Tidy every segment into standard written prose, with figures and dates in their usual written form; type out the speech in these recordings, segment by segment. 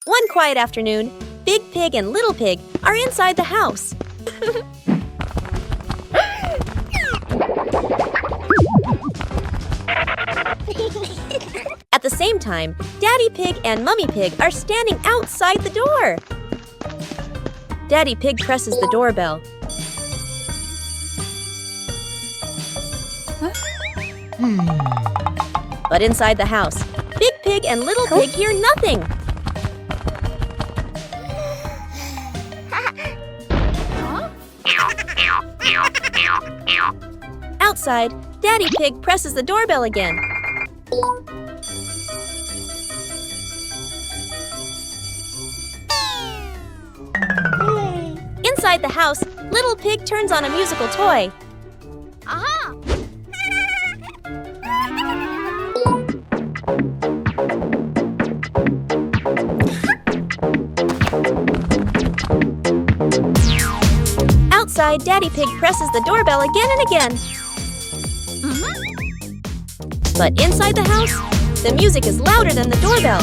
One quiet afternoon, Big Pig and Little Pig are inside the house. At the same time, Daddy Pig and Mummy Pig are standing outside the door. Daddy Pig presses the doorbell. But inside the house, Big Pig and Little Pig hear nothing. Outside, Daddy Pig presses the doorbell again. Inside the house, Little Pig turns on a musical toy. Aha! Outside, Daddy Pig presses the doorbell again and again. But inside the house, the music is louder than the doorbell.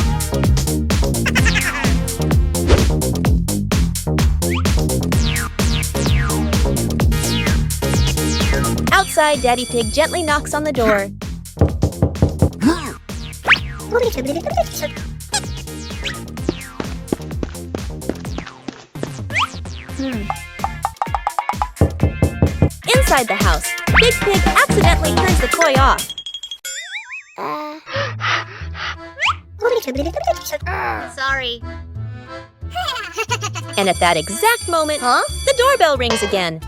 Outside, Daddy Pig gently knocks on the door. Inside the house, Big Pig accidentally turns the toy off. Sorry. And at that exact moment, the doorbell rings again.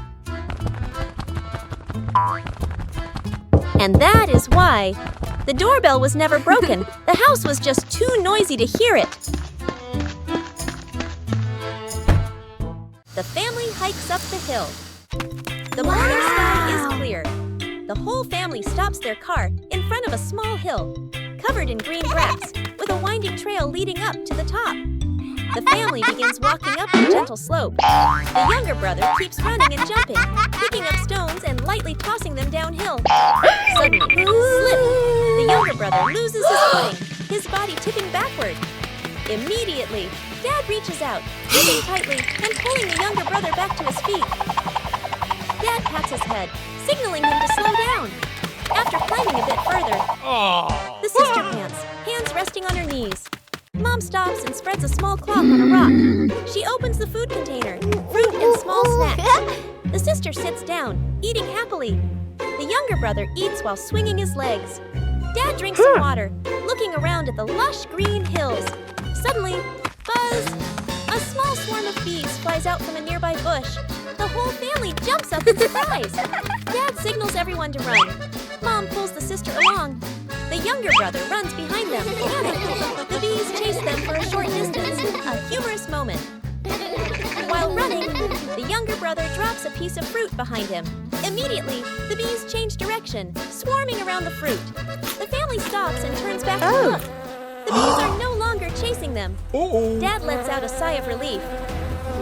And that is why the doorbell was never broken. The house was just too noisy to hear it. The family hikes up the hill. The morning sky is clear. The whole family stops their car in front of a small hill, covered in green grass, with a winding trail leading up to the top. The family begins walking up the gentle slope. The younger brother keeps running and jumping, picking up stones and lightly tossing them downhill. Suddenly, slip! The younger brother loses his footing, his body tipping backward. Immediately, Dad reaches out, gripping tightly and pulling the younger brother back to his feet. Dad pats his head, signaling him to slow down. After climbing a bit further, the sister pants, hands resting on her knees. Mom stops and spreads a small cloth on a rock. She opens the food container, fruit and small snacks. The sister sits down, eating happily. The younger brother eats while swinging his legs. Dad drinks some water, looking around at the lush green hills. Suddenly, buzz! A small swarm of bees flies out from a nearby bush. The whole family jumps up in surprise. Dad signals everyone to run. Mom pulls the sister along. The younger brother runs behind them, panicked. The bees chase them for a short distance, a humorous moment. While running, the younger brother drops a piece of fruit behind him. Immediately, the bees change direction, swarming around the fruit. The family stops and turns back to look. The bees are no longer chasing them. Dad lets out a sigh of relief.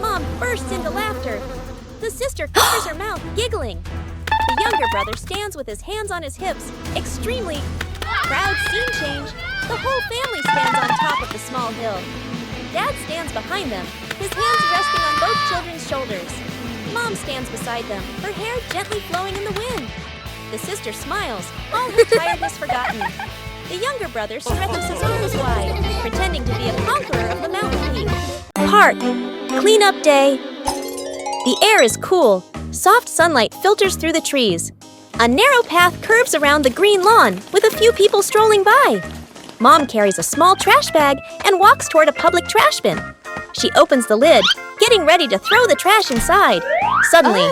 Mom bursts into laughter. The sister covers her mouth, giggling. The younger brother stands with his hands on his hips, extremely proud. Scene change. The whole family stands on top of the small hill. Dad stands behind them, his hands resting on both children's shoulders. Mom stands beside them, her hair gently flowing in the wind. The sister smiles, all her tiredness forgotten. The younger brother stretches his arms wide, pretending to be a conqueror of the mountain peak. Park. Cleanup day. The air is cool. Soft sunlight filters through the trees. A narrow path curves around the green lawn with a few people strolling by. Mom carries a small trash bag and walks toward a public trash bin. She opens the lid, getting ready to throw the trash inside. Suddenly,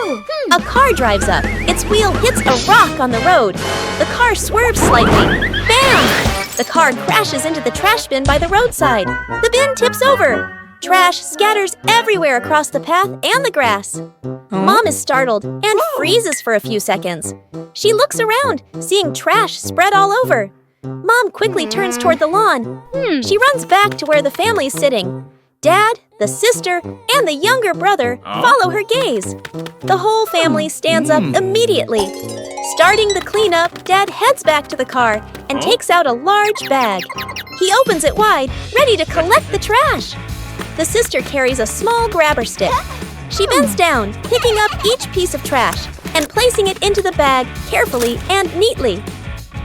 a car drives up. Its wheel hits a rock on the road. The car swerves slightly. Bam! The car crashes into the trash bin by the roadside. The bin tips over. Trash scatters everywhere across the path and the grass. Mom is startled and freezes for a few seconds. She looks around, seeing trash spread all over. Mom quickly turns toward the lawn. She runs back to where the family is sitting. Dad, the sister, and the younger brother follow her gaze. The whole family stands up immediately. Starting the cleanup, Dad heads back to the car and takes out a large bag. He opens it wide, ready to collect the trash. The sister carries a small grabber stick. She bends down, picking up each piece of trash and placing it into the bag carefully and neatly.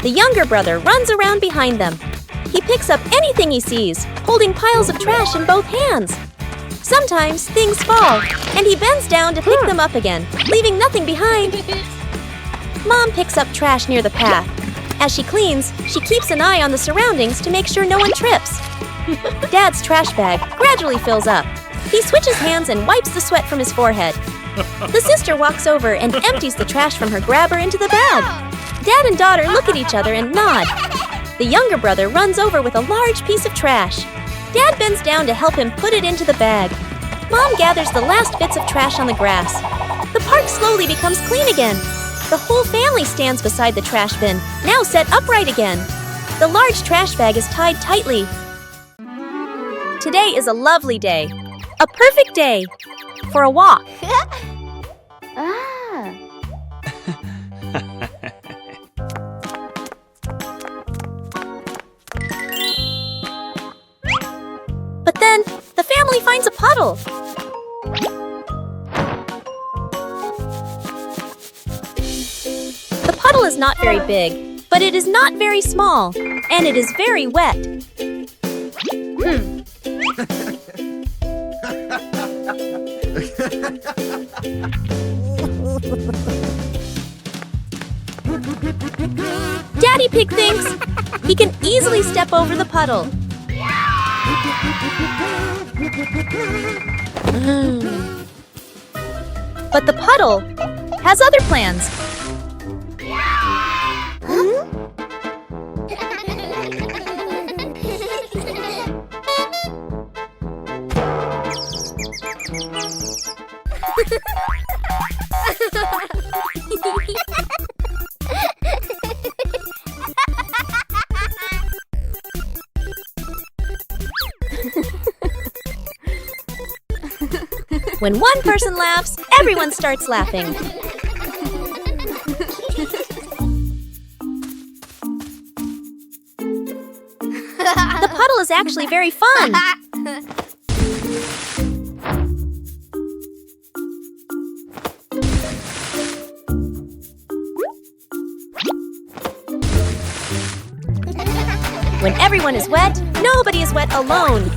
The younger brother runs around behind them. He picks up anything he sees, holding piles of trash in both hands. Sometimes things fall, and he bends down to pick them up again, leaving nothing behind. Mom picks up trash near the path. As she cleans, she keeps an eye on the surroundings to make sure no one trips. Dad's trash bag gradually fills up. He switches hands and wipes the sweat from his forehead. The sister walks over and empties the trash from her grabber into the bag. Dad and daughter look at each other and nod. The younger brother runs over with a large piece of trash. Dad bends down to help him put it into the bag. Mom gathers the last bits of trash on the grass. The park slowly becomes clean again. The whole family stands beside the trash bin, now set upright again. The large trash bag is tied tightly. Today is a lovely day. A perfect day for a walk. But then, the family finds a puddle. The puddle is not very big, but it is not very small, and it is very wet. Daddy Pig thinks he can easily step over the puddle. But the puddle has other plans. When one person laughs, everyone starts laughing. The puddle is actually very fun. When everyone is wet, nobody is wet alone.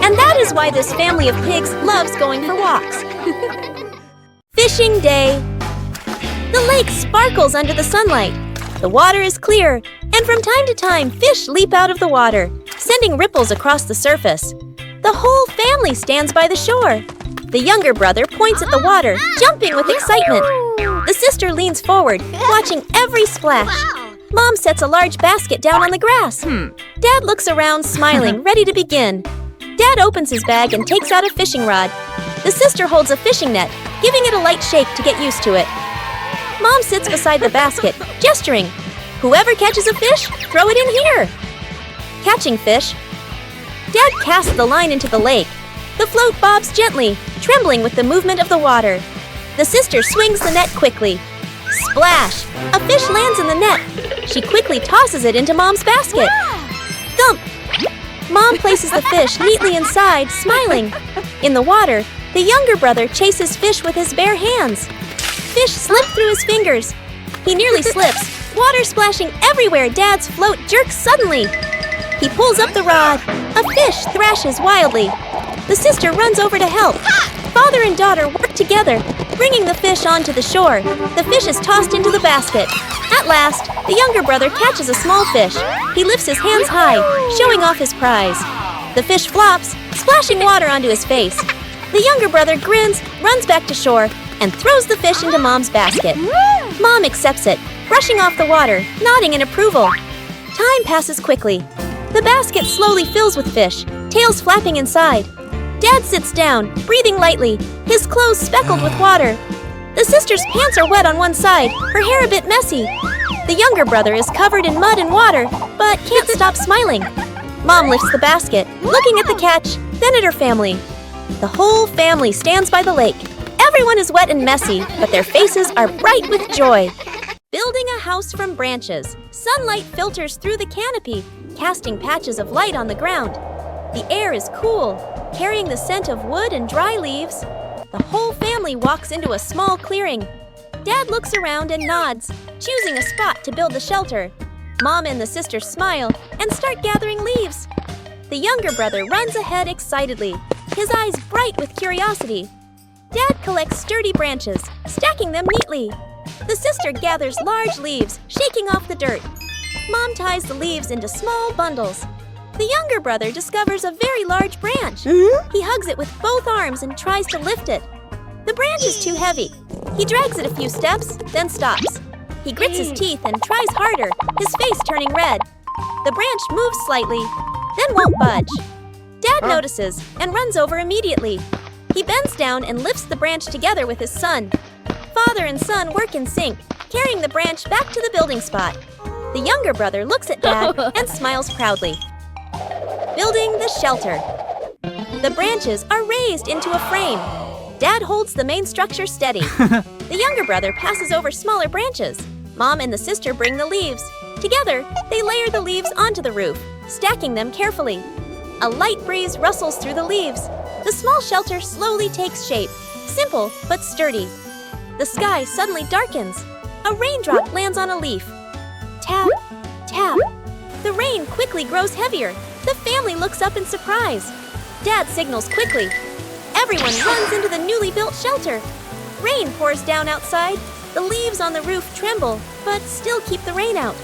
And that is why this family of pigs loves going for walks. Fishing day. The lake sparkles under the sunlight. The water is clear, and from time to time, fish leap out of the water, sending ripples across the surface. The whole family stands by the shore. The younger brother points at the water, jumping with excitement. The sister leans forward, watching every splash. Mom sets a large basket down on the grass. Dad looks around, smiling, ready to begin. Dad opens his bag and takes out a fishing rod. The sister holds a fishing net, giving it a light shake to get used to it. Mom sits beside the basket, gesturing. Whoever catches a fish, throw it in here. Catching fish. Dad casts the line into the lake. The float bobs gently, trembling with the movement of the water. The sister swings the net quickly. Splash! A fish lands in the net. She quickly tosses it into Mom's basket. Thump! Mom places the fish neatly inside, smiling. In the water, the younger brother chases fish with his bare hands. Fish slip through his fingers. He nearly slips, water splashing everywhere. Dad's float jerks suddenly. He pulls up the rod. A fish thrashes wildly. The sister runs over to help. Father and daughter work together, bringing the fish onto the shore. The fish is tossed into the basket. At last, the younger brother catches a small fish. He lifts his hands high, showing off his prize. The fish flops, splashing water onto his face. The younger brother grins, runs back to shore, and throws the fish into Mom's basket. Mom accepts it, brushing off the water, nodding in approval. Time passes quickly. The basket slowly fills with fish, tails flapping inside. Dad sits down, breathing lightly, his clothes speckled with water. The sister's pants are wet on one side, her hair a bit messy. The younger brother is covered in mud and water, but can't stop smiling. Mom lifts the basket, looking at the catch, then at her family. The whole family stands by the lake. Everyone is wet and messy, but their faces are bright with joy. Building a house from branches, sunlight filters through the canopy, casting patches of light on the ground. The air is cool, carrying the scent of wood and dry leaves. The whole family walks into a small clearing. Dad looks around and nods, choosing a spot to build the shelter. Mom and the sisters smile and start gathering leaves. The younger brother runs ahead excitedly, his eyes bright with curiosity. Dad collects sturdy branches, stacking them neatly. The sister gathers large leaves, shaking off the dirt. Mom ties the leaves into small bundles. The younger brother discovers a very large branch. He hugs it with both arms and tries to lift it. The branch is too heavy. He drags it a few steps, then stops. He grits his teeth and tries harder, his face turning red. The branch moves slightly, then won't budge. Dad notices and runs over immediately. He bends down and lifts the branch together with his son. Father and son work in sync, carrying the branch back to the building spot. The younger brother looks at Dad and smiles proudly. Building the shelter. The branches are raised into a frame. Dad holds the main structure steady. The younger brother passes over smaller branches. Mom and the sister bring the leaves. Together, they layer the leaves onto the roof, stacking them carefully. A light breeze rustles through the leaves. The small shelter slowly takes shape, simple but sturdy. The sky suddenly darkens. A raindrop lands on a leaf. Tap, tap. The rain quickly grows heavier. The family looks up in surprise. Dad signals quickly. Everyone runs into the newly built shelter. Rain pours down outside. The leaves on the roof tremble, but still keep the rain out.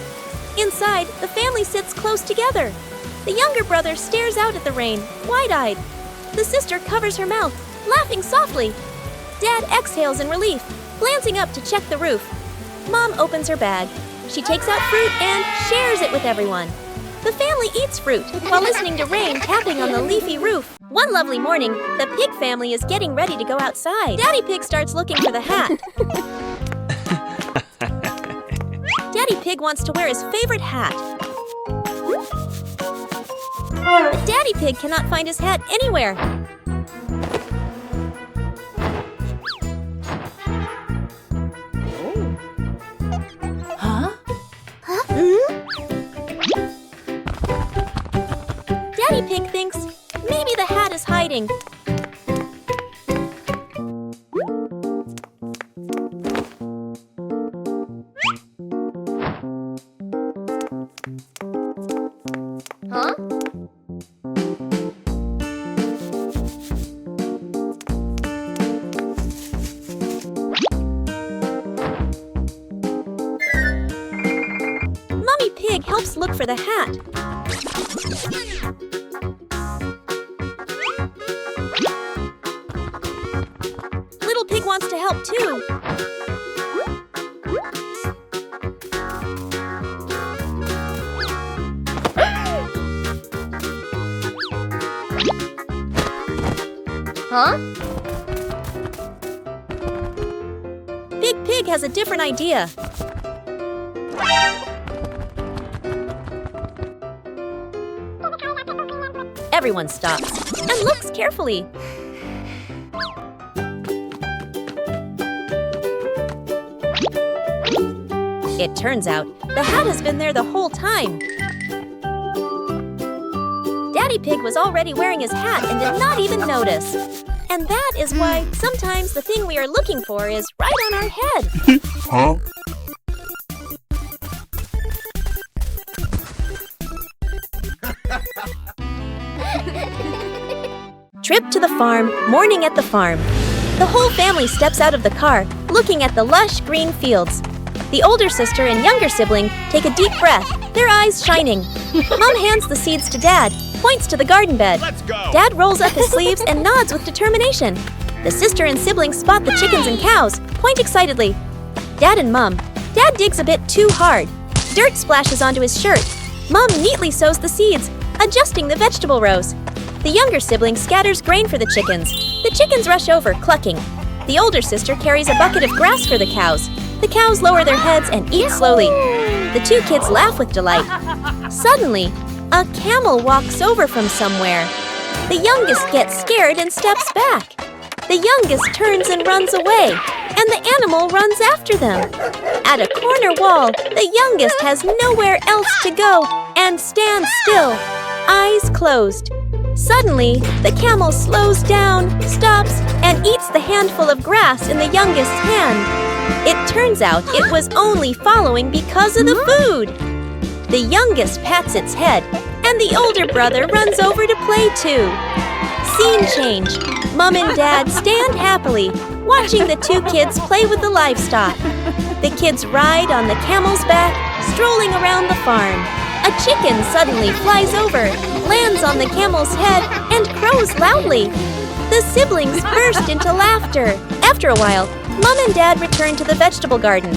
Inside, the family sits close together. The younger brother stares out at the rain, wide-eyed. The sister covers her mouth, laughing softly. Dad exhales in relief, glancing up to check the roof. Mom opens her bag. She takes out fruit and shares it with everyone. The family eats fruit while listening to rain tapping on the leafy roof. One lovely morning, the pig family is getting ready to go outside. Daddy Pig starts looking for the hat. Daddy Pig wants to wear his favorite hat. But Daddy Pig cannot find his hat anywhere. Daddy Pig thinks maybe the hat is hiding. Mommy Pig helps look for the hat. Little Pig wants to help too. Big Pig has a different idea. Everyone stops and looks carefully. It turns out the hat has been there the whole time. Daddy Pig was already wearing his hat and did not even notice. And that is why sometimes the thing we are looking for is right on our head. Huh? Trip to the farm, morning at the farm. The whole family steps out of the car, looking at the lush green fields. The older sister and younger sibling take a deep breath, their eyes shining. Mom hands the seeds to Dad, points to the garden bed. Let's go! Dad rolls up his sleeves and nods with determination. The sister and sibling spot the chickens and cows, point excitedly. Dad and Mom. Dad digs a bit too hard. Dirt splashes onto his shirt. Mom neatly sows the seeds, adjusting the vegetable rows. The younger sibling scatters grain for the chickens. The chickens rush over, clucking. The older sister carries a bucket of grass for the cows. The cows lower their heads and eat slowly. The two kids laugh with delight. Suddenly, a camel walks over from somewhere. The youngest gets scared and steps back. The youngest turns and runs away, and the animal runs after them. At a corner wall, the youngest has nowhere else to go and stands still, eyes closed. Suddenly, the camel slows down, stops, and eats the handful of grass in the youngest's hand. It turns out it was only following because of the food. The youngest pats its head, and the older brother runs over to play too. Scene change. Mom and Dad stand happily, watching the two kids play with the livestock. The kids ride on the camel's back, strolling around the farm. A chicken suddenly flies over, lands on the camel's head, and crows loudly. The siblings burst into laughter. After a while, Mom and Dad return to the vegetable garden.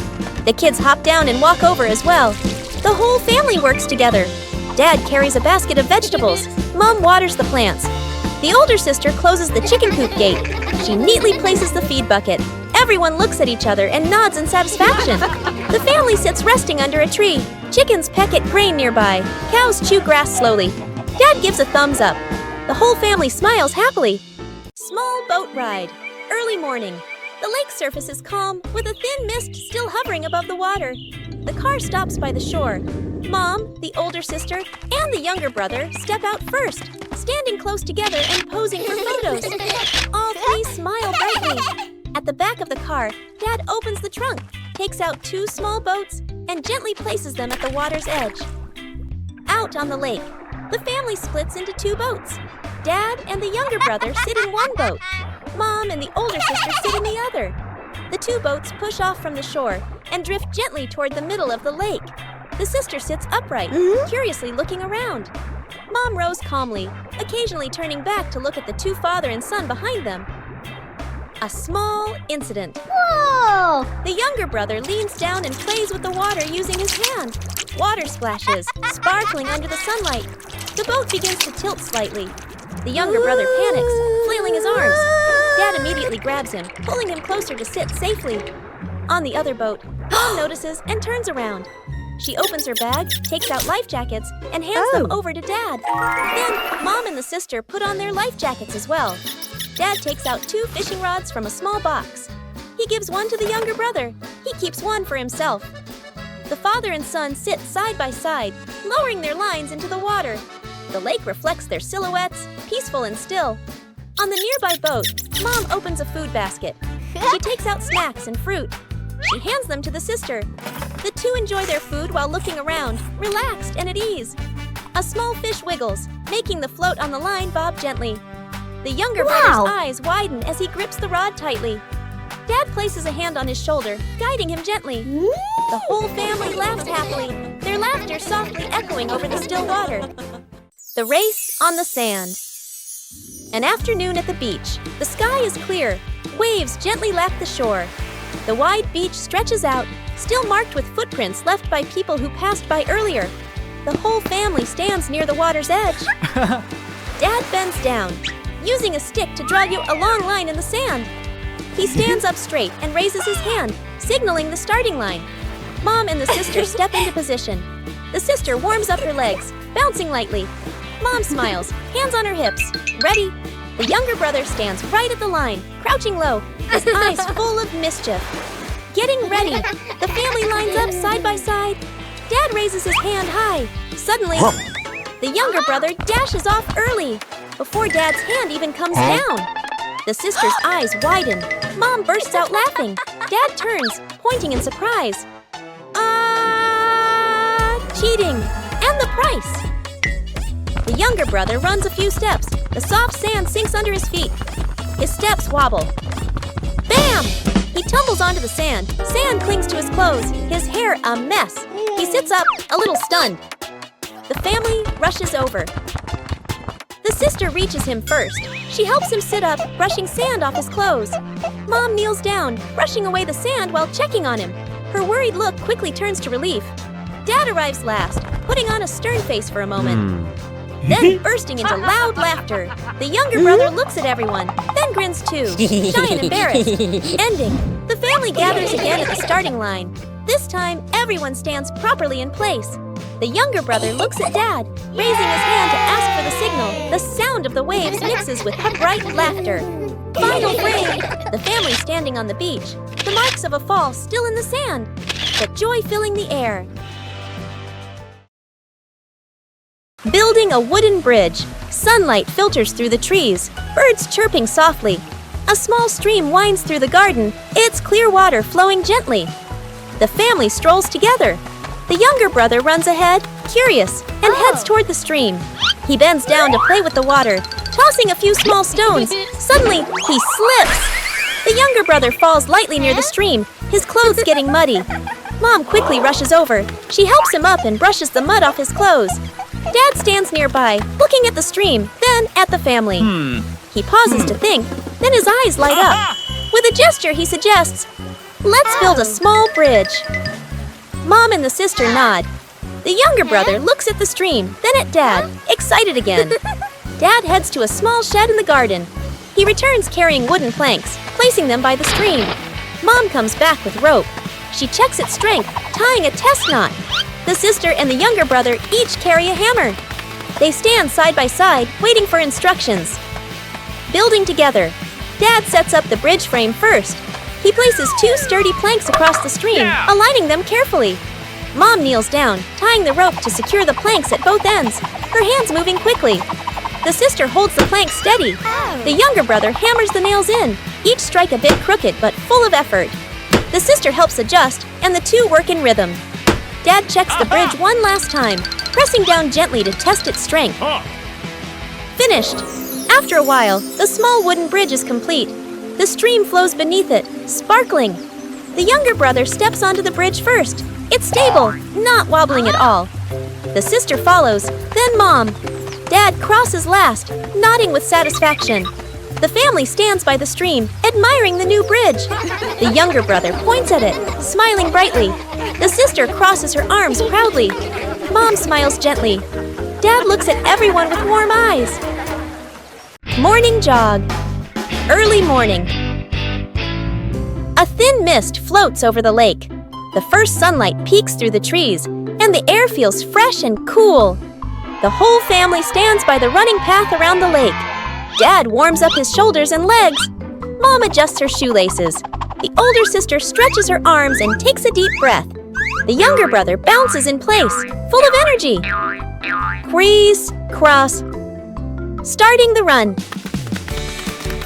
The kids hop down and walk over as well. The whole family works together. Dad carries a basket of vegetables. Mom waters the plants. The older sister closes the chicken coop gate. She neatly places the feed bucket. Everyone looks at each other and nods in satisfaction. The family sits resting under a tree. Chickens peck at grain nearby. Cows chew grass slowly. Dad gives a thumbs up. The whole family smiles happily. Small boat ride. Early morning. The lake surface is calm, with a thin mist still hovering above the water. The car stops by the shore. Mom, the older sister, and the younger brother step out first, standing close together and posing for photos. All three smile brightly. At the back of the car, Dad opens the trunk, takes out two small boats, and gently places them at the water's edge. Out on the lake, the family splits into two boats. Dad and the younger brother sit in one boat. Mom and the older sister sit in the other. The two boats push off from the shore and drift gently toward the middle of the lake. The sister sits upright, curiously looking around. Mom rows calmly, occasionally turning back to look at the two father and son behind them. A small incident. Whoa! The younger brother leans down and plays with the water using his hand. Water splashes, sparkling under the sunlight. The boat begins to tilt slightly. The younger brother panics, flailing his arms. Dad immediately grabs him, pulling him closer to sit safely. On the other boat, Mom notices and turns around. She opens her bag, takes out life jackets, and hands them over to Dad. Then, Mom and the sister put on their life jackets as well. Dad takes out two fishing rods from a small box. He gives one to the younger brother. He keeps one for himself. The father and son sit side by side, lowering their lines into the water. The lake reflects their silhouettes, peaceful and still. On the nearby boat, Mom opens a food basket. She takes out snacks and fruit. She hands them to the sister. The two enjoy their food while looking around, relaxed and at ease. A small fish wiggles, making the float on the line bob gently. The younger brother's eyes widen as he grips the rod tightly. Dad places a hand on his shoulder, guiding him gently. The whole family laughs happily, their laughter softly echoing over the still water. The race on the sand. An afternoon at the beach. The sky is clear. Waves gently lap the shore. The wide beach stretches out, still marked with footprints left by people who passed by earlier. The whole family stands near the water's edge. Dad bends down, using a stick to draw a long line in the sand. He stands up straight and raises his hand, signaling the starting line. Mom and the sister step into position. The sister warms up her legs, bouncing lightly. Mom smiles, hands on her hips. Ready? The younger brother stands right at the line, crouching low, his eyes full of mischief. Getting ready, the family lines up side by side. Dad raises his hand high. Suddenly, the younger brother dashes off early, before Dad's hand even comes down. The sister's eyes widen. Mom bursts out laughing. Dad turns, pointing in surprise. Cheating! And the price! The younger brother runs a few steps. The soft sand sinks under his feet. His steps wobble. Bam! He tumbles onto the sand. Sand clings to his clothes, his hair a mess. He sits up, a little stunned. The family rushes over. The sister reaches him first. She helps him sit up, brushing sand off his clothes. Mom kneels down, brushing away the sand while checking on him. Her worried look quickly turns to relief. Dad arrives last, putting on a stern face for a moment. Then bursting into loud laughter. The younger brother looks at everyone, then grins too, shy and embarrassed. Ending. The family gathers again at the starting line. This time, everyone stands properly in place. The younger brother looks at Dad, raising his hand to ask for the signal. The sound of the waves mixes with bright laughter. Final frame! The family standing on the beach. The marks of a fall still in the sand, but joy filling the air. Building a wooden bridge. Sunlight filters through the trees, birds chirping softly. A small stream winds through the garden, its clear water flowing gently. The family strolls together. The younger brother runs ahead, curious, and heads toward the stream. He bends down to play with the water, tossing a few small stones. Suddenly, he slips. The younger brother falls lightly near the stream, his clothes getting muddy. Mom quickly rushes over. She helps him up and brushes the mud off his clothes. Dad stands nearby, looking at the stream, then at the family. He pauses to think, then his eyes light up. With a gesture, he suggests, "Let's build a small bridge." Mom and the sister nod. The younger brother looks at the stream, then at Dad, excited again. Dad heads to a small shed in the garden. He returns carrying wooden planks, placing them by the stream. Mom comes back with rope. She checks its strength, tying a test knot. The sister and the younger brother each carry a hammer. They stand side by side, waiting for instructions. Building together. Dad sets up the bridge frame first. He places 2 sturdy planks across the stream, aligning them carefully. Mom kneels down, tying the rope to secure the planks at both ends, her hands moving quickly. The sister holds the planks steady. The younger brother hammers the nails in, each strike a bit crooked but full of effort. The sister helps adjust, and the two work in rhythm. Dad checks the bridge one last time, pressing down gently to test its strength. Finished! After a while, the small wooden bridge is complete. The stream flows beneath it, sparkling. The younger brother steps onto the bridge first. It's stable, not wobbling at all. The sister follows, then Mom. Dad crosses last, nodding with satisfaction. The family stands by the stream, admiring the new bridge. The younger brother points at it, smiling brightly. The sister crosses her arms proudly. Mom smiles gently. Dad looks at everyone with warm eyes. Morning jog. Early morning. A thin mist floats over the lake. The first sunlight peeks through the trees, and the air feels fresh and cool. The whole family stands by the running path around the lake. Dad warms up his shoulders and legs. Mom adjusts her shoelaces. The older sister stretches her arms and takes a deep breath. The younger brother bounces in place, full of energy. Crease, cross. Starting the run.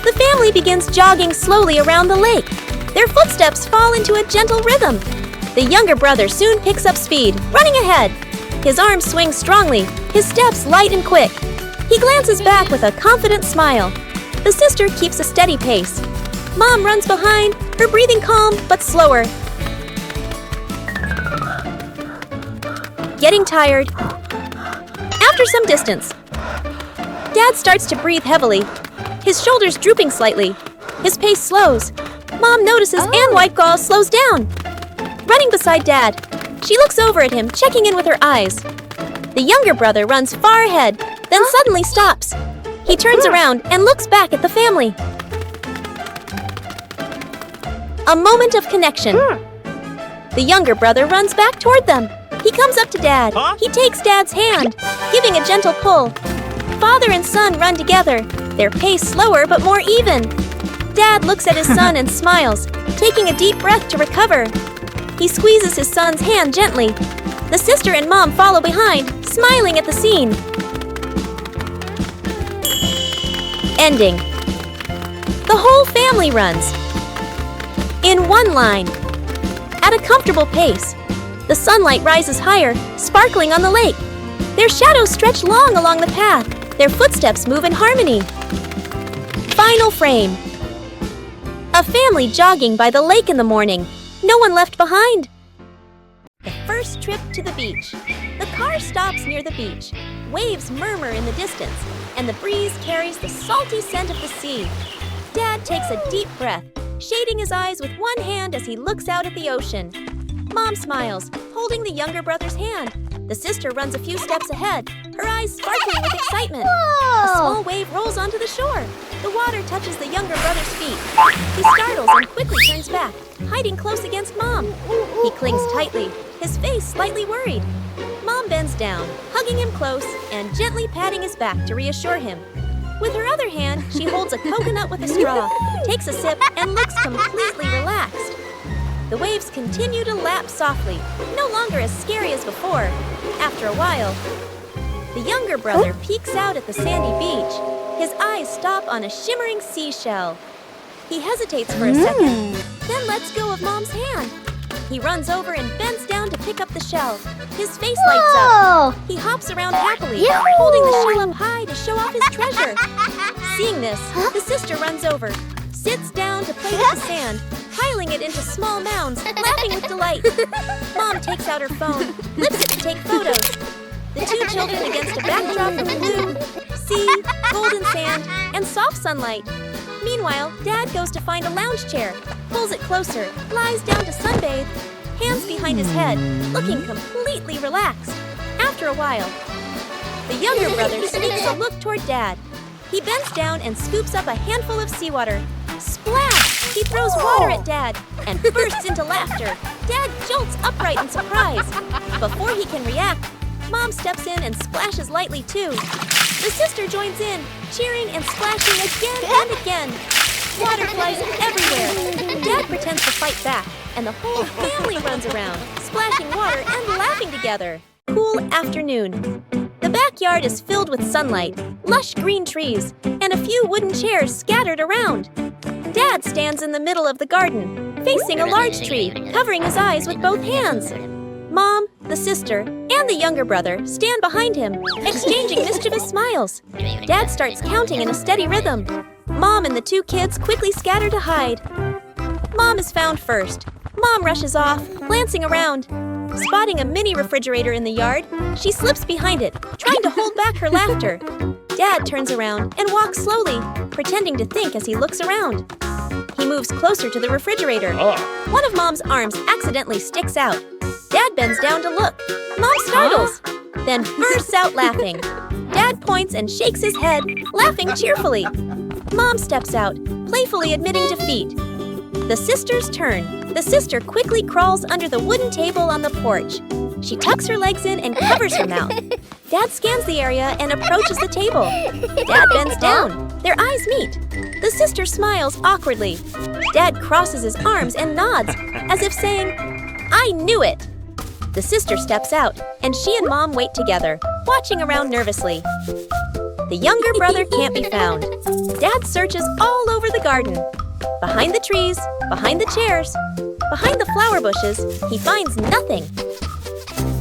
The family begins jogging slowly around the lake. Their footsteps fall into a gentle rhythm. The younger brother soon picks up speed, running ahead. His arms swing strongly, his steps light and quick. He glances back with a confident smile. The sister keeps a steady pace. Mom runs behind, her breathing calm but slower. Getting tired. After some distance, Dad starts to breathe heavily, his shoulders drooping slightly. His pace slows. Mom notices and Whitegaw slows down. Running beside Dad, she looks over at him, checking in with her eyes. The younger brother runs far ahead, then suddenly stops. He turns around and looks back at the family. A moment of connection. The younger brother runs back toward them. He comes up to Dad. He takes Dad's hand, giving a gentle pull. Father and son run together, their pace slower but more even. Dad looks at his son and smiles, taking a deep breath to recover. He squeezes his son's hand gently. The sister and Mom follow behind, smiling at the scene. Ending. The whole family runs. In one line. At a comfortable pace. The sunlight rises higher, sparkling on the lake. Their shadows stretch long along the path. Their footsteps move in harmony. Final frame. A family jogging by the lake in the morning. No one left behind. The first trip to the beach. The car stops near the beach. Waves murmur in the distance, and the breeze carries the salty scent of the sea. Dad takes a deep breath, shading his eyes with one hand as he looks out at the ocean. Mom smiles, holding the younger brother's hand. The sister runs a few steps ahead, her eyes sparkling with excitement. A small wave rolls onto the shore. The water touches the younger brother's feet. He startles and quickly turns back, hiding close against Mom. He clings tightly, his face slightly worried. Mom bends down, hugging him close and gently patting his back to reassure him. With her other hand, she holds a coconut with a straw, takes a sip, and looks completely relaxed. The waves continue to lap softly, no longer as scary as before. After a while, the younger brother peeks out at the sandy beach. His eyes stop on a shimmering seashell. He hesitates for a second, then lets go of Mom's hand. He runs over and bends down to pick up the shell. His face lights up. He hops around happily, holding the shell up high to show off his treasure. Seeing this, the sister runs over, sits down to play with the sand, piling it into small mounds, laughing with delight. Mom takes out her phone, flips it to take photos. The two children against a backdrop of blue, sea, golden sand, and soft sunlight. Meanwhile, Dad goes to find a lounge chair, pulls it closer, lies down to sunbathe, hands behind his head, looking completely relaxed. After a while, the younger brother sneaks a look toward Dad. He bends down and scoops up a handful of seawater. Splash! He throws water at Dad and bursts into laughter. Dad jolts upright in surprise. Before he can react, Mom steps in and splashes lightly too. The sister joins in, cheering and splashing again and again. Water flies everywhere. Dad pretends to fight back, and the whole family runs around, splashing water and laughing together. Cool afternoon. The backyard is filled with sunlight, lush green trees, and a few wooden chairs scattered around. Dad stands in the middle of the garden, facing a large tree, covering his eyes with both hands. Mom, the sister, and the younger brother stand behind him, exchanging mischievous smiles. Dad starts counting in a steady rhythm. Mom and the two kids quickly scatter to hide. Mom is found first. Mom rushes off, glancing around. Spotting a mini refrigerator in the yard, she slips behind it, trying to hold back her laughter. Dad turns around and walks slowly, pretending to think as he looks around. He moves closer to the refrigerator. One of Mom's arms accidentally sticks out. Dad bends down to look. Mom startles, then bursts out laughing. Dad points and shakes his head, laughing cheerfully. Mom steps out, playfully admitting defeat. The sister's turn. The sister quickly crawls under the wooden table on the porch. She tucks her legs in and covers her mouth. Dad scans the area and approaches the table. Dad bends down. Their eyes meet. The sister smiles awkwardly. Dad crosses his arms and nods, as if saying, "I knew it." The sister steps out, and she and Mom wait together, watching around nervously. The younger brother can't be found. Dad searches all over the garden. Behind the trees, behind the chairs, behind the flower bushes, he finds nothing.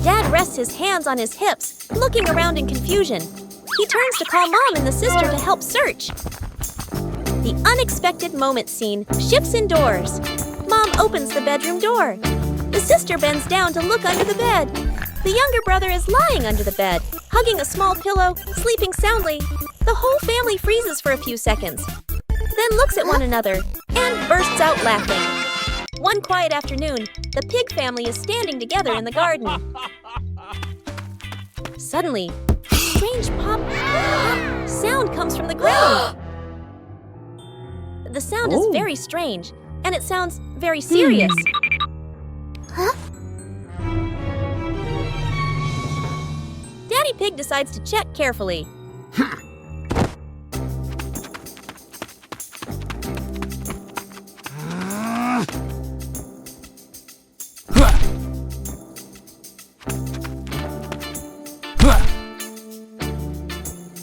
Dad rests his hands on his hips, looking around in confusion. He turns to call Mom and the sister to help search. The unexpected moment scene shifts indoors. Mom opens the bedroom door. The sister bends down to look under the bed. The younger brother is lying under the bed, hugging a small pillow, sleeping soundly. The whole family freezes for a few seconds, then looks at one another and bursts out laughing. One quiet afternoon, the pig family is standing together in the garden. Suddenly, a strange pop sound comes from the ground. The sound is very strange, and it sounds very serious. Daddy Pig decides to check carefully.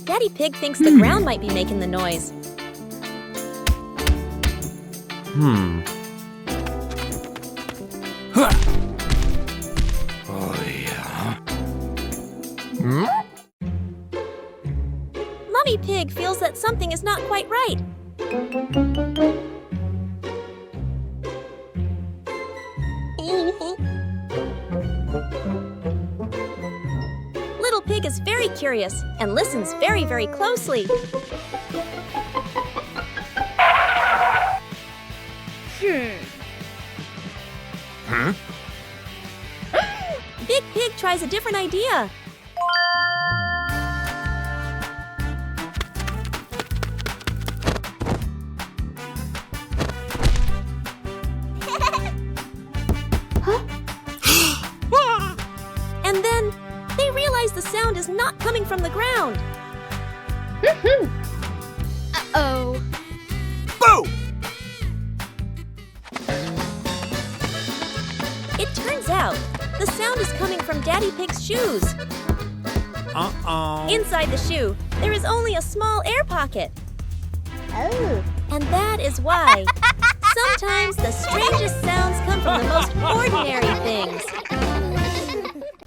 Daddy Pig thinks the ground might be making the noise. Mummy Pig feels that something is not quite right. Little Pig is very curious and listens very, very closely. Big Pig tries a different idea. And then they realize the sound is not coming from the ground. Uh-oh. Boo! It turns out the sound is coming from Daddy Pig's shoes. Uh-oh. Inside the shoe, there is only a small air pocket. Oh. And that is why sometimes the strangest sounds come from the most ordinary things.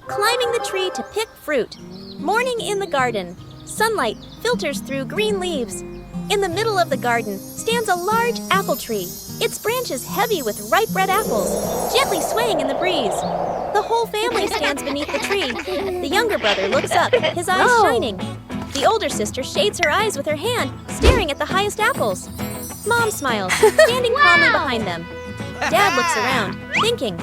Climbing the tree to pick fruit. Morning in the garden. Sunlight filters through green leaves. In the middle of the garden stands a large apple tree, its branches heavy with ripe red apples, gently swaying in the breeze. The whole family stands beneath the tree. The younger brother looks up, his eyes shining. The older sister shades her eyes with her hand, staring at the highest apples. Mom smiles, standing calmly behind them. Dad looks around, thinking.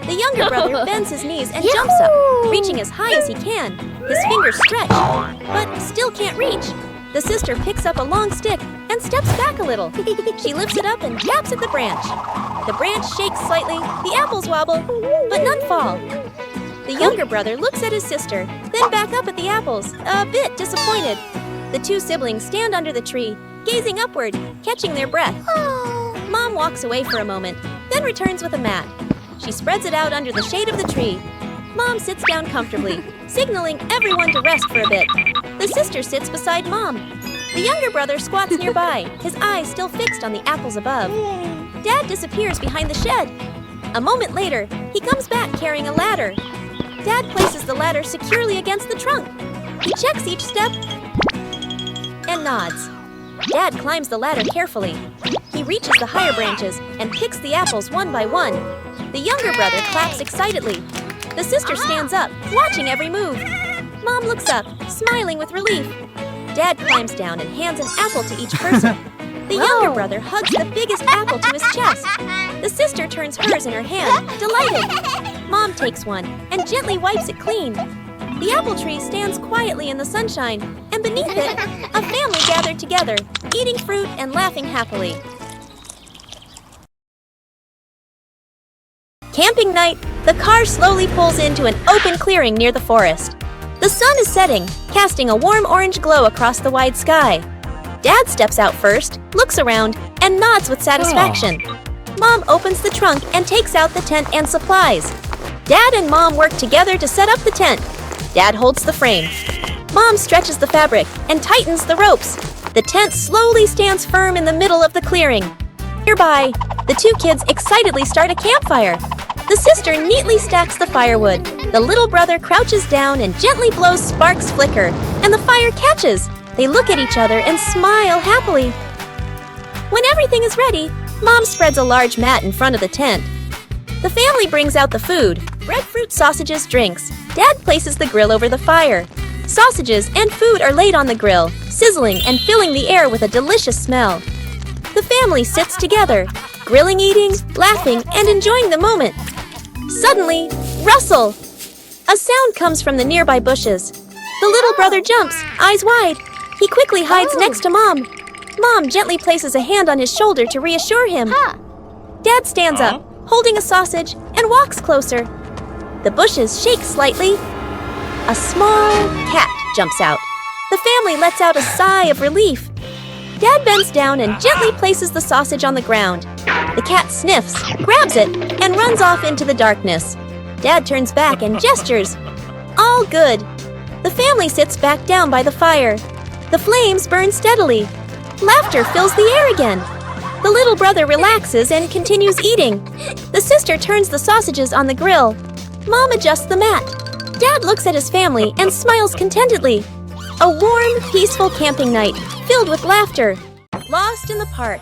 The younger brother bends his knees and jumps up, reaching as high as he can. His fingers stretch, but still can't reach. The sister picks up a long stick and steps back a little. She lifts it up and taps at the branch. The branch shakes slightly, the apples wobble, but none fall. The younger brother looks at his sister, then back up at the apples, a bit disappointed. The two siblings stand under the tree, gazing upward, catching their breath. Mom walks away for a moment, then returns with a mat. She spreads it out under the shade of the tree. Mom sits down comfortably, signaling everyone to rest for a bit. The sister sits beside Mom. The younger brother squats nearby, his eyes still fixed on the apples above. Dad disappears behind the shed. A moment later, he comes back carrying a ladder. Dad places the ladder securely against the trunk. He checks each step and nods. Dad climbs the ladder carefully. He reaches the higher branches and picks the apples one by one. The younger brother claps excitedly. The sister stands up, watching every move. Mom looks up, smiling with relief. Dad climbs down and hands an apple to each person. The younger brother hugs the biggest apple to his chest. The sister turns hers in her hand, delighted. Mom takes one and gently wipes it clean. The apple tree stands quietly in the sunshine, and beneath it, a family gathered together, eating fruit and laughing happily. Camping night, the car slowly pulls into an open clearing near the forest. The sun is setting, casting a warm orange glow across the wide sky. Dad steps out first, looks around, and nods with satisfaction. Mom opens the trunk and takes out the tent and supplies. Dad and Mom work together to set up the tent. Dad holds the frame. Mom stretches the fabric and tightens the ropes. The tent slowly stands firm in the middle of the clearing. Nearby, the two kids excitedly start a campfire. The sister neatly stacks the firewood. The little brother crouches down and gently blows sparks flicker, and the fire catches. They look at each other and smile happily. When everything is ready, Mom spreads a large mat in front of the tent. The family brings out the food: breadfruit, sausages, drinks. Dad places the grill over the fire. Sausages and food are laid on the grill, sizzling and filling the air with a delicious smell. The family sits together, grilling, eating, laughing, and enjoying the moment. Suddenly, rustle! A sound comes from the nearby bushes. The little brother jumps, eyes wide. He quickly hides next to Mom. Mom gently places a hand on his shoulder to reassure him. Dad stands up, holding a sausage, and walks closer. The bushes shake slightly. A small cat jumps out. The family lets out a sigh of relief. Dad bends down and gently places the sausage on the ground. The cat sniffs, grabs it, and runs off into the darkness. Dad turns back and gestures. All good. The family sits back down by the fire. The flames burn steadily. Laughter fills the air again. The little brother relaxes and continues eating. The sister turns the sausages on the grill. Mom adjusts the mat. Dad looks at his family and smiles contentedly. A warm, peaceful camping night, filled with laughter. Lost in the park.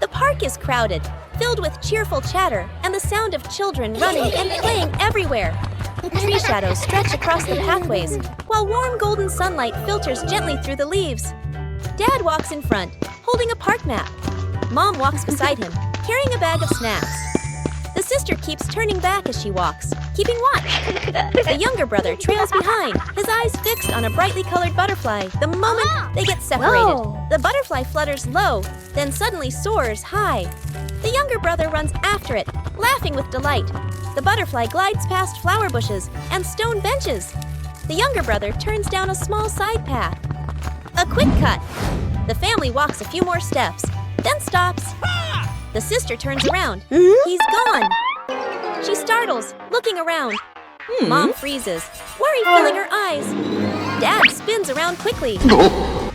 The park is crowded, filled with cheerful chatter and the sound of children running and playing everywhere. Tree shadows stretch across the pathways, while warm golden sunlight filters gently through the leaves. Dad walks in front, holding a park map. Mom walks beside him, carrying a bag of snacks. The sister keeps turning back as she walks, keeping watch. The younger brother trails behind, his eyes fixed on a brightly colored butterfly the moment they get separated. Whoa. The butterfly flutters low, then suddenly soars high. The younger brother runs after it, laughing with delight. The butterfly glides past flower bushes and stone benches. The younger brother turns down a small side path. A quick cut. The family walks a few more steps, then stops. The sister turns around. He's gone. She startles, looking around. Mom freezes, worry filling her eyes. Dad spins around quickly.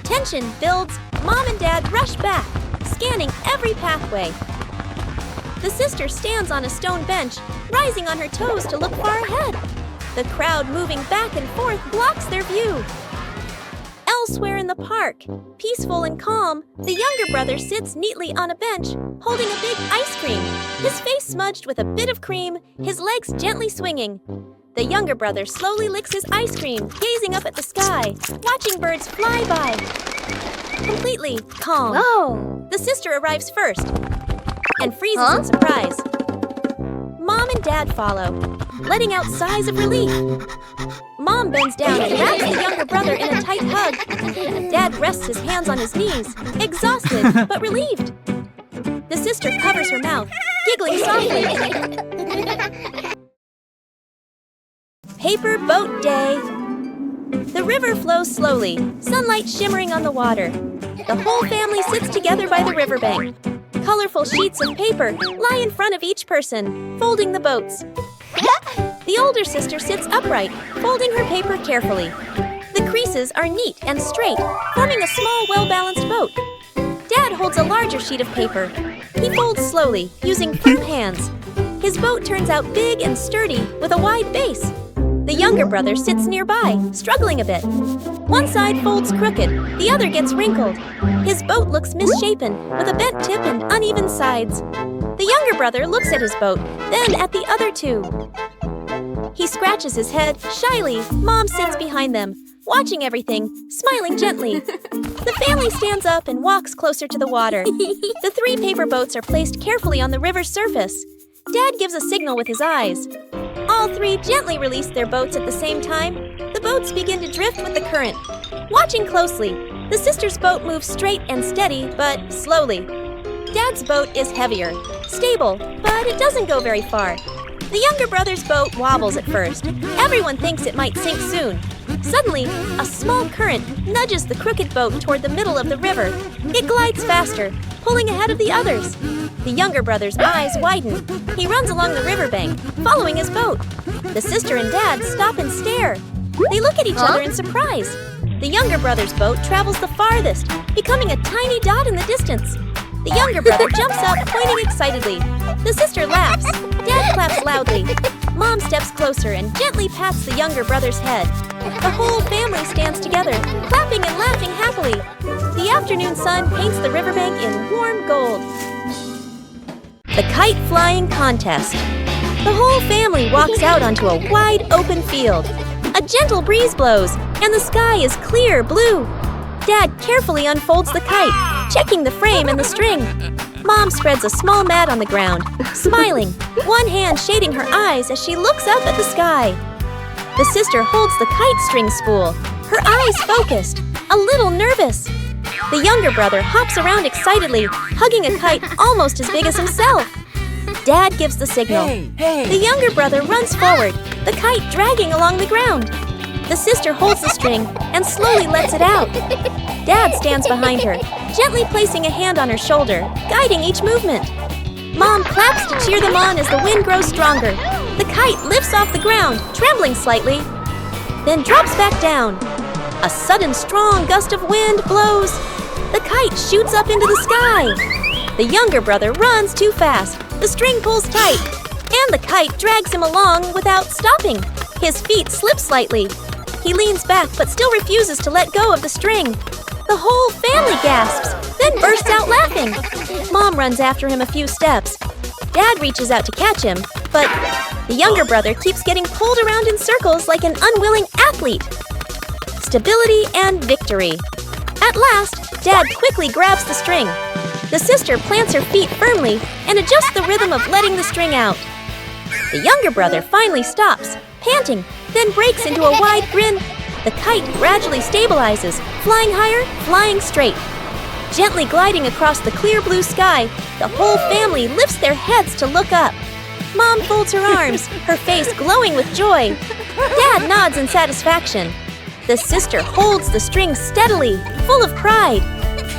Tension builds. Mom and Dad rush back, scanning every pathway. The sister stands on a stone bench, rising on her toes to look far ahead. The crowd moving back and forth blocks their view. Elsewhere in the park, peaceful and calm, the younger brother sits neatly on a bench, holding a big ice cream, his face smudged with a bit of cream, his legs gently swinging. The younger brother slowly licks his ice cream, gazing up at the sky, watching birds fly by. Completely calm. Whoa! The sister arrives first and freezes in surprise. Mom and Dad follow, letting out sighs of relief. Mom bends down and wraps the younger brother in a tight hug. Dad rests his hands on his knees, exhausted but relieved. The sister covers her mouth, giggling softly. Paper Boat Day. The river flows slowly, sunlight shimmering on the water. The whole family sits together by the riverbank. Colorful sheets of paper lie in front of each person, folding the boats. The older sister sits upright, folding her paper carefully. The creases are neat and straight, forming a small, well-balanced boat. Dad holds a larger sheet of paper. He folds slowly, using firm hands. His boat turns out big and sturdy, with a wide base. The younger brother sits nearby, struggling a bit. One side folds crooked, the other gets wrinkled. His boat looks misshapen, with a bent tip and uneven sides. The younger brother looks at his boat, then at the other two. He scratches his head, shyly. Mom sits behind them, watching everything, smiling gently. The family stands up and walks closer to the water. The 3 paper boats are placed carefully on the river's surface. Dad gives a signal with his eyes. All 3 gently release their boats at the same time. The boats begin to drift with the current. Watching closely, the sister's boat moves straight and steady, but slowly. Dad's boat is heavier, stable, but it doesn't go very far. The younger brother's boat wobbles at first. Everyone thinks it might sink soon. Suddenly, a small current nudges the crooked boat toward the middle of the river. It glides faster, pulling ahead of the others. The younger brother's eyes widen. He runs along the riverbank, following his boat. The sister and Dad stop and stare. They look at each other in surprise. The younger brother's boat travels the farthest, becoming a tiny dot in the distance. The younger brother jumps up, pointing excitedly. The sister laughs. Dad claps loudly. Mom steps closer and gently pats the younger brother's head. The whole family stands together, clapping and laughing happily. The afternoon sun paints the riverbank in warm gold. The Kite Flying Contest. The whole family walks out onto a wide open field. A gentle breeze blows, and the sky is clear blue. Dad carefully unfolds the kite, checking the frame and the string. Mom spreads a small mat on the ground, smiling, one hand shading her eyes as she looks up at the sky. The sister holds the kite string spool, her eyes focused, a little nervous. The younger brother hops around excitedly, hugging a kite almost as big as himself. Dad gives the signal. Hey! The younger brother runs forward, the kite dragging along the ground. The sister holds the string and slowly lets it out. Dad stands behind her, gently placing a hand on her shoulder, guiding each movement. Mom claps to cheer them on as the wind grows stronger. The kite lifts off the ground, trembling slightly, then drops back down. A sudden strong gust of wind blows. The kite shoots up into the sky. The younger brother runs too fast. The string pulls tight, and the kite drags him along without stopping. His feet slip slightly. He leans back but still refuses to let go of the string. The whole family gasps, then bursts out laughing. Mom runs after him a few steps. Dad reaches out to catch him, but the younger brother keeps getting pulled around in circles like an unwilling athlete. Stability and victory. At last, Dad quickly grabs the string. The sister plants her feet firmly and adjusts the rhythm of letting the string out. The younger brother finally stops, panting, then breaks into a wide grin. The kite gradually stabilizes, flying higher, flying straight. Gently gliding across the clear blue sky, the whole family lifts their heads to look up. Mom folds her arms, her face glowing with joy. Dad nods in satisfaction. The sister holds the string steadily, full of pride.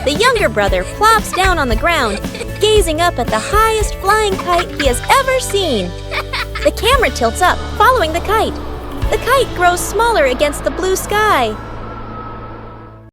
The younger brother plops down on the ground, gazing up at the highest flying kite he has ever seen. The camera tilts up, following the kite. The kite grows smaller against the blue sky.